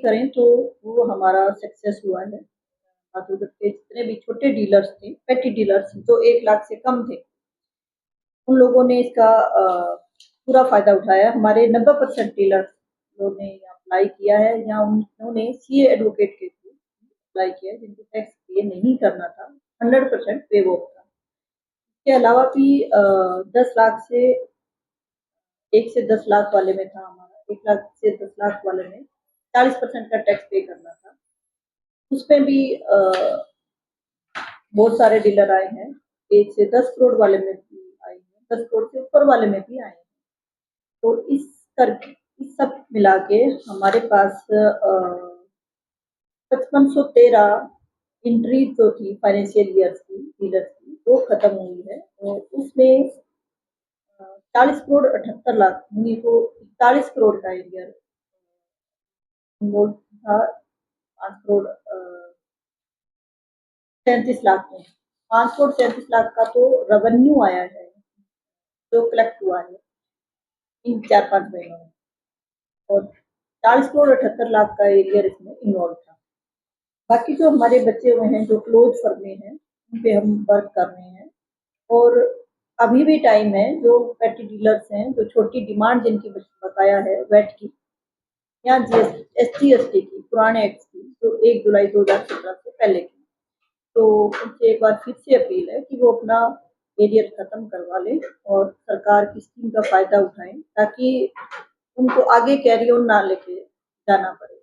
करें तो वो हमारा सक्सेस हुआ है। माधुगर के जितने भी छोटे डीलर्स थे, पेटी डीलर्स जो 1 लाख से कम थे, उन लोगों ने इसका पूरा फ़ायदा उठाया। हमारे 90% डीलर्स ने अप्लाई किया है या उन्होंने सीए एडवोकेट के थ्रू अप्लाई किया है, जिनको टैक्स पे नहीं करना था, 100% वेव ऑफ था। इसके अलावा भी 10 लाख से 1 से 10 लाख वाले में था हमारा, 1 लाख से 10 लाख वाले में 40% का टैक्स पे करना था। उसमें भी बहुत सारे डीलर आए हैं, 1 से 10 करोड़ वाले में भी आए हैं, 10 करोड़ से ऊपर वाले में भी आए हैं। तो इस सब मिला के हमारे पास 5513 एंट्री जो थी फाइनेंशियल ईयर्स की डीलर्स की, वो खत्म हुई है और उसमें 40 करोड़ 78 लाख यानी तो 41 करोड़ का एरियर इन्वॉल्व था। 5 करोड़ 37 लाख में 5 करोड़ 37 लाख का तो रेवेन्यू आया है, जो कलेक्ट हुआ है इन 4-5 महीनों में, और 40 करोड़ 78 लाख का एरियर इसमें इन्वॉल्व था। बाकी जो हमारे बचे हुए हैं, जो क्लोज फर्में हैं, उन पे हम वर्क कर रहे हैं और अभी भी टाइम है। जो पेटी डीलर्स हैं, जो छोटी डिमांड जिनकी बकाया है वैट की या एसटी की पुराने एक्ट की, जो 1 जुलाई 2017 से पहले की, तो उनसे एक बार फिर से अपील है कि वो अपना एरियर खत्म करवा लें और सरकार की स्कीम का फायदा उठाएं, ताकि उनको आगे कैरी ऑन ना लेके जाना पड़े।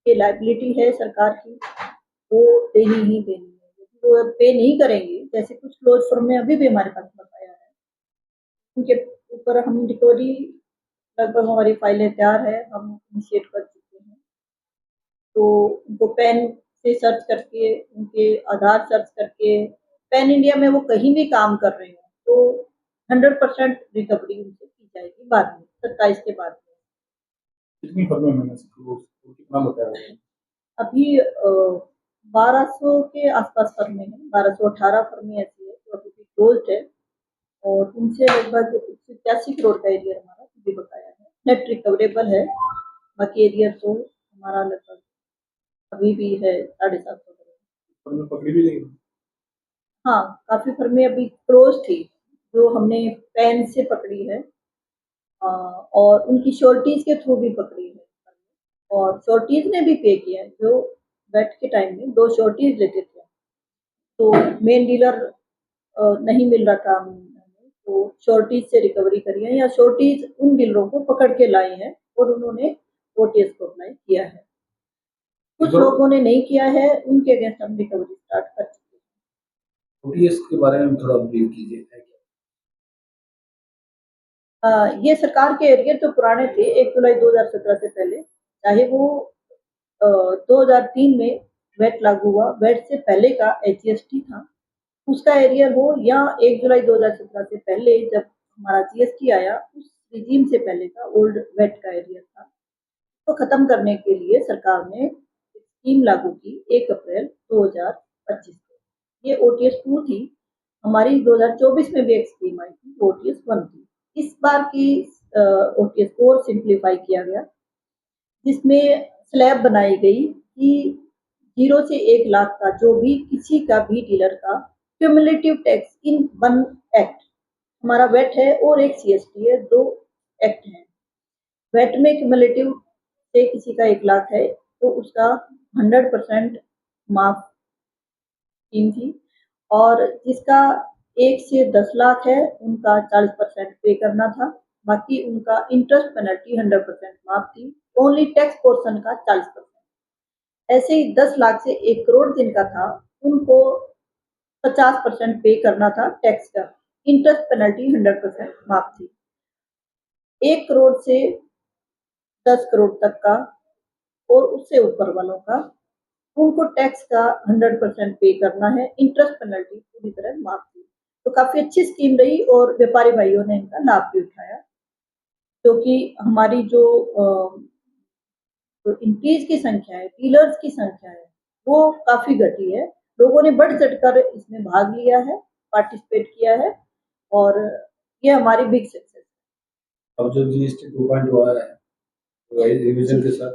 ये लायबिलिटी है सरकार की, वो देनी ही देनी है। यदि वो पे नहीं करेंगे, जैसे कुछ क्लोज फर्म में अभी भी हमारे पास बकाया है, उनके ऊपर हम रिकवरी, लगभग हमारी फाइलें तैयार है, हम इनिशिएट कर चुके हैं। तो उनको पैन से सर्च करके, उनके आधार सर्च करके, पैन इंडिया में वो कहीं भी काम कर रहे हैं तो 100% रिकवरी उनसे की जाएगी बाद में, 27 के बाद में। कितनी फर्में मैंने कितना बताया? अभी 1200 के आसपास फर्में हैं, 1218 फर्में ऐसी है जो अभी भी क्लोज्ड है और उनसे लगभग 181 करोड़ का एरियर हमारा अभी बकाया है। नेट रिकवरेबल है, बाकी एरियर तो हमारा लगभग अभी भी है 750 करोड़। पकड़ी भी नहीं? हाँ, काफ़ी फर्में अभी क्लोज थी, जो हमने पैन से पकड़ी है और उनकी श्योरिटीज़ के थ्रू भी पकड़ी है, और श्योरिटीज़ ने भी पे किया है। जो वेट के टाइम में 2 श्योरिटीज़ लेते थे, तो मेन डीलर नहीं मिल रहा था, तो श्योरिटीज़ से रिकवरी करी है या श्योरिटीज़ उन डीलरों को पकड़ के लाई हैं और उन्होंने ओटीएस को अप्लाई किया है। कुछ लोगों ने नहीं किया है, उनके अगेंस्ट हम रिकवरी स्टार्ट कर चुके हैं। ओटीएस के बारे में थोड़ा ब्रीफ कीजिए। ये सरकार के एरियर जो पुराने थे 1 जुलाई 2017 से पहले, चाहे वो 2003 में वेट लागू हुआ, वेट से पहले का एचजीएसटी था, उसका एरियर हो, या 1 जुलाई 2017 से पहले जब हमारा जीएसटी आया, उस रिजीम से पहले का ओल्ड वेट का एरियर था, तो खत्म करने के लिए सरकार ने स्कीम लागू की 1 अप्रैल 2025 को। ये ओटीएस 2 थी। हमारी 2024 में भी एक स्कीम आई थी, ओटीएस 1 थी। इस बार की ओटीएस को और सिंप्लीफाई किया गया, जिसमें स्लैब बनाई गई कि 0 से 1 लाख का जो भी किसी का भी डीलर का क्यूमुलेटिव टैक्स इन 1 एक्ट, हमारा वेट है और एक सीएसटी है, 2 एक्ट हैं। वेट में क्यूमुलेटिव से किसी का 1 लाख है तो उसका 100% माफ स्कीम थी, और जिसका 1 से 10 लाख है उनका 40% पे करना था, बाकी उनका इंटरेस्ट पेनल्टी 100% माफ थी, ओनली टैक्स पोर्शन का 40%। ऐसे ही 10 लाख से 1 करोड़ जिनका था, उनको 50% पे करना था टैक्स का, इंटरेस्ट पेनल्टी 100% माफ थी। 1 करोड़ से 10 करोड़ तक का और उससे ऊपर वालों का, उनको टैक्स का 100% पे करना है, इंटरेस्ट पेनल्टी पूरी तरह माफ थी। तो काफ़ी अच्छी स्कीम रही और व्यापारी भाइयों ने इनका लाभ भी उठाया, क्योंकि हमारी जो इंक्रीज की संख्या है, डीलर्स की संख्या है, वो काफ़ी घटी है। लोगों ने बढ़-चढ़कर इसमें भाग लिया है, पार्टिसिपेट किया है और ये हमारी बिग सक्सेस है। अब जो जीएसटी 2.0 आया है, रिवीजन के साथ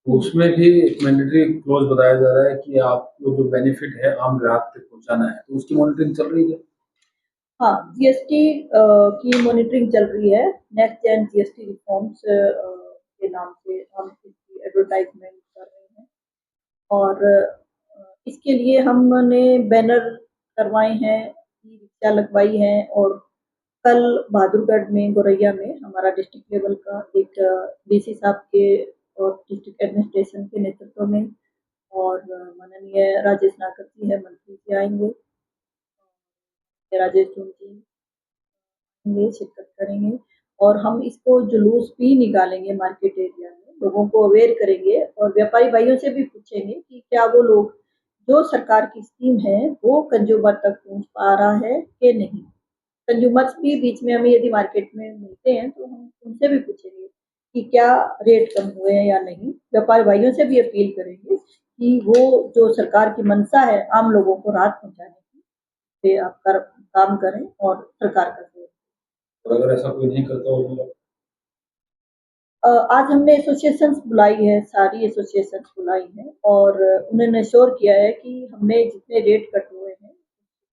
तो उसमें भी एक मैंडेटरी क्लॉज बताया जा रहा है कि आपको जो बेनिफिट है आम ग्राहक तक पहुंचाना है, तो उसकी मॉनिटरिंग चल रही है। हाँ, जीएसटी की मॉनिटरिंग चल रही है। नेक्स्ट जेन जीएसटी रिफॉर्म्स के नाम से हम इसकी एडवर्टाइजमेंट कर रहे हैं और इसके लिए हमने बैनर करवाए हैं, ई रिक्शा लगवाई है और कल बहादुरगढ़ में गोरैया में हमारा डिस्ट्रिक्ट लेवल का एक डीसी साहब के और डिस्ट्रिक्ट एडमिनिस्ट्रेशन के नेतृत्व में और माननीय राजेश नागर जी है मंत्री जी आएंगे, राजेश जोन जी आएंगे, शिरकत करेंगे और हम इसको जुलूस भी निकालेंगे मार्केट एरिया में, लोगों को अवेयर करेंगे और व्यापारी भाइयों से भी पूछेंगे कि क्या वो लोग जो सरकार की स्कीम है वो कंज्यूमर तक पहुंच पा रहा है कि नहीं। कंज्यूमर्स भी बीच में हमें यदि मार्केट में मिलते हैं तो हम उनसे भी पूछेंगे कि क्या रेट कम हुए हैं या नहीं। व्यापारी भाइयों से भी अपील करेंगे कि वो जो सरकार की मंशा है आम लोगों को राहत पहुंचाने की, पे आप काम करें और सरकार का सहयोग। और अगर ऐसा कोई नहीं करता होगा, आज हमने एसोसिएशंस बुलाई है, सारी एसोसिएशंस बुलाई हैं और उन्होंने श्योर किया है कि हमने जितने रेट कट हुए हैं,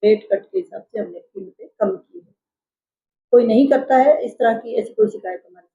रेट कट के हिसाब से हमने कीमतें कम की है। कोई नहीं करता है इस तरह की, ऐसी कोई शिकायत हमारे